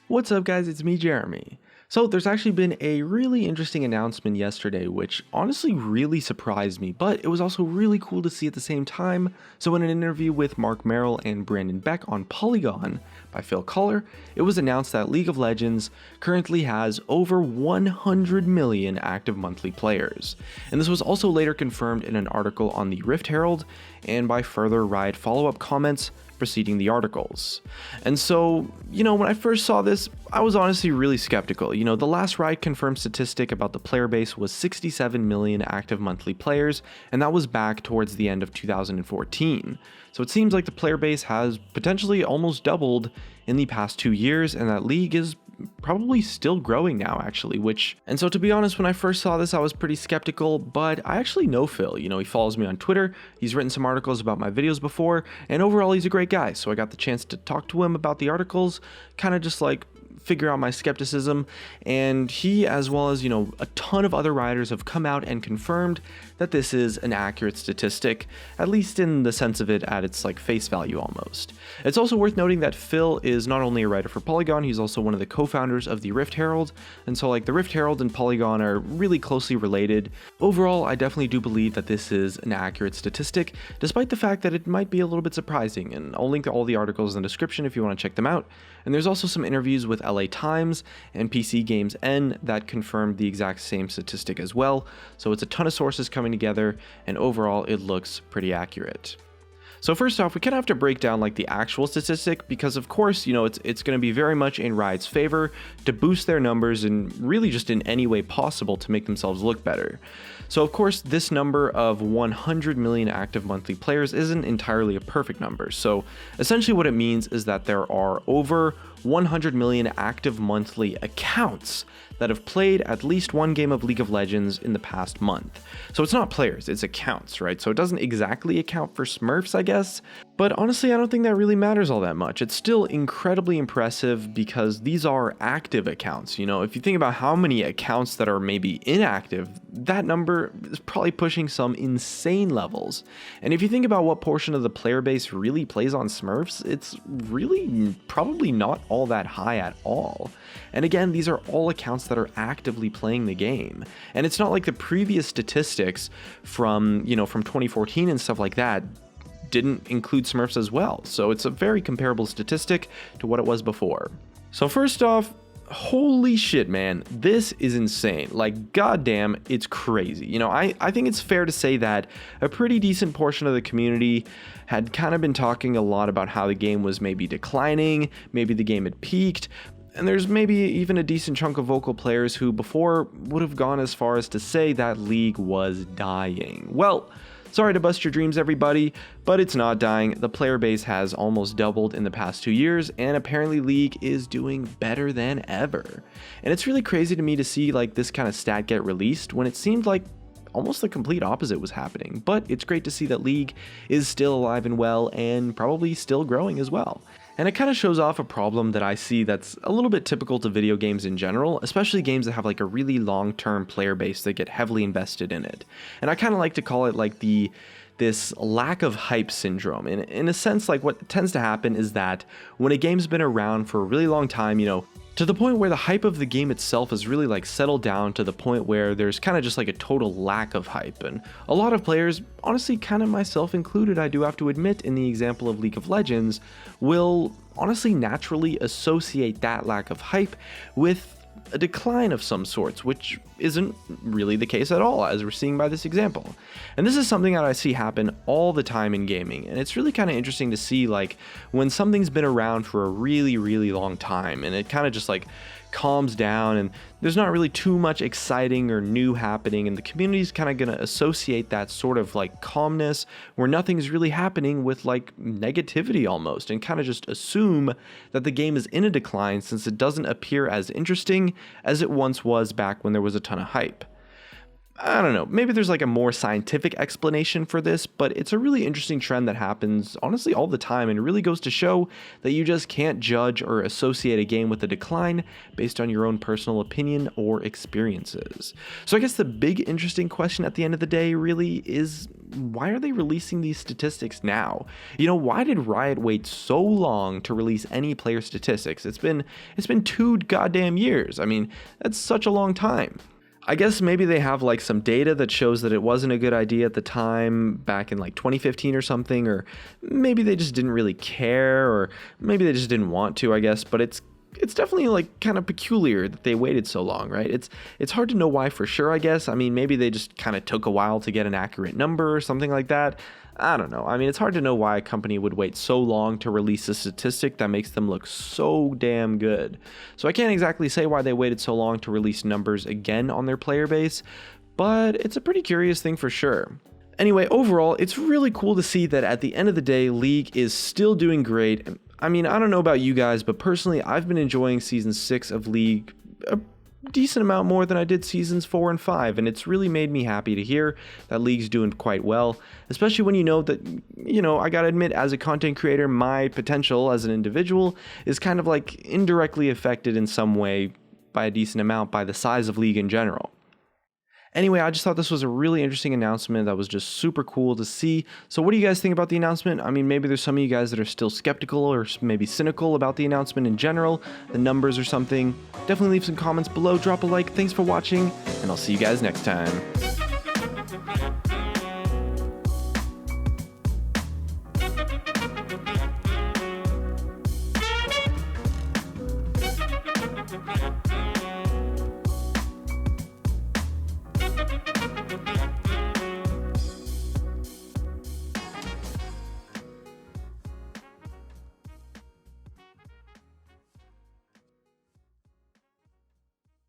What's up guys, it's me Jeremy. So there's actually been a really interesting announcement yesterday which honestly really surprised me, but it was also really cool to see at the same time. So in an interview with Mark Merrill and Brandon Beck on Polygon by Phil Collar, it was announced that League of Legends currently has over 100 million active monthly players. And this was also later confirmed in an article on the Rift Herald and by further Riot follow-up comments preceding the articles. And so, when I first saw this, I was honestly really skeptical. The last Riot confirmed statistic about the player base was 67 million active monthly players, and that was back towards the end of 2014. So it seems like the player base has potentially almost doubled in the past 2 years, and that League is probably still growing now actually, and so to be honest, when I first saw this I was pretty skeptical, but I actually know Phil. He follows me on Twitter, he's written some articles about my videos before, and overall he's a great guy, so I got the chance to talk to him about the articles, kind of just like figure out my skepticism, and he, as well as a ton of other writers, have come out and confirmed that this is an accurate statistic, at least in the sense of it at its face value almost. It's also worth noting that Phil is not only a writer for Polygon, he's also one of the co-founders of the Rift Herald, and so the Rift Herald and Polygon are really closely related. Overall, I definitely do believe that this is an accurate statistic, despite the fact that it might be a little bit surprising, and I'll link to all the articles in the description if you want to check them out. And there's also some interviews with LA Times and PC Games N that confirmed the exact same statistic as well, so it's a ton of sources coming together, and overall it looks pretty accurate. So first off, we kind of have to break down the actual statistic, because of course, it's going to be very much in Riot's favor to boost their numbers and really just in any way possible to make themselves look better. So of course, this number of 100 million active monthly players isn't entirely a perfect number. So essentially what it means is that there are over 100 million active monthly accounts that have played at least one game of League of Legends in the past month. So it's not players, it's accounts, right? So it doesn't exactly account for Smurfs, I guess, but honestly, I don't think that really matters all that much. It's still incredibly impressive because these are active accounts. If you think about how many accounts that are maybe inactive, that number is probably pushing some insane levels. And if you think about what portion of the player base really plays on Smurfs, it's really probably not all that high at all. And again, these are all accounts that are actively playing the game. And it's not like the previous statistics from 2014 and stuff like that didn't include Smurfs as well. So it's a very comparable statistic to what it was before. So first off, holy shit, man, this is insane. Goddamn, it's crazy. I think it's fair to say that a pretty decent portion of the community had kind of been talking a lot about how the game was maybe declining, maybe the game had peaked, and there's maybe even a decent chunk of vocal players who before would have gone as far as to say that League was dying. Well, sorry to bust your dreams, everybody, but it's not dying. The player base has almost doubled in the past 2 years, and apparently League is doing better than ever. And it's really crazy to me to see this kind of stat get released when it seemed like almost the complete opposite was happening. But it's great to see that League is still alive and well, and probably still growing as well. And it kind of shows off a problem that I see that's a little bit typical to video games in general, especially games that have a really long-term player base that get heavily invested in it. And I kind of like to call it this lack of hype syndrome. In a sense, what tends to happen is that when a game's been around for a really long time, to the point where the hype of the game itself is really settled down to the point where there's kind of just a total lack of hype. And a lot of players, honestly kind of myself included, I do have to admit, in the example of League of Legends, will honestly naturally associate that lack of hype with a decline of some sorts, which isn't really the case at all, as we're seeing by this example. And this is something that I see happen all the time in gaming, and it's really kind of interesting to see when something's been around for a really, really long time, and it kind of just calms down and there's not really too much exciting or new happening, and the community's kind of going to associate that sort of calmness where nothing's really happening with negativity almost, and kind of just assume that the game is in a decline since it doesn't appear as interesting as it once was back when there was a ton of hype. I don't know, maybe there's like a more scientific explanation for this, but it's a really interesting trend that happens honestly all the time, and it really goes to show that you just can't judge or associate a game with a decline based on your own personal opinion or experiences. So I guess the big interesting question at the end of the day really is, why are they releasing these statistics now? Why did Riot wait so long to release any player statistics? It's been 2 goddamn years. I mean, that's such a long time. I guess maybe they have like some data that shows that it wasn't a good idea at the time back in like 2015 or something, or maybe they just didn't really care, or maybe they just didn't want to, I guess, but it's definitely like kind of peculiar that they waited so long, right? It's hard to know why for sure, I guess. I mean, maybe they just kind of took a while to get an accurate number or something like that. I don't know. I mean, it's hard to know why a company would wait so long to release a statistic that makes them look so damn good. So I can't exactly say why they waited so long to release numbers again on their player base, but it's a pretty curious thing for sure. Anyway, overall, it's really cool to see that at the end of the day, League is still doing great. I mean, I don't know about you guys, but personally, I've been enjoying Season 6 of League a decent amount more than I did Seasons 4 and 5, and it's really made me happy to hear that League's doing quite well, especially when you know that, I gotta admit, as a content creator, my potential as an individual is kind of like indirectly affected in some way by a decent amount by the size of League in general. Anyway, I just thought this was a really interesting announcement that was just super cool to see. So what do you guys think about the announcement? I mean, maybe there's some of you guys that are still skeptical or maybe cynical about the announcement in general, the numbers or something. Definitely leave some comments below, drop a like. Thanks for watching, and I'll see you guys next time.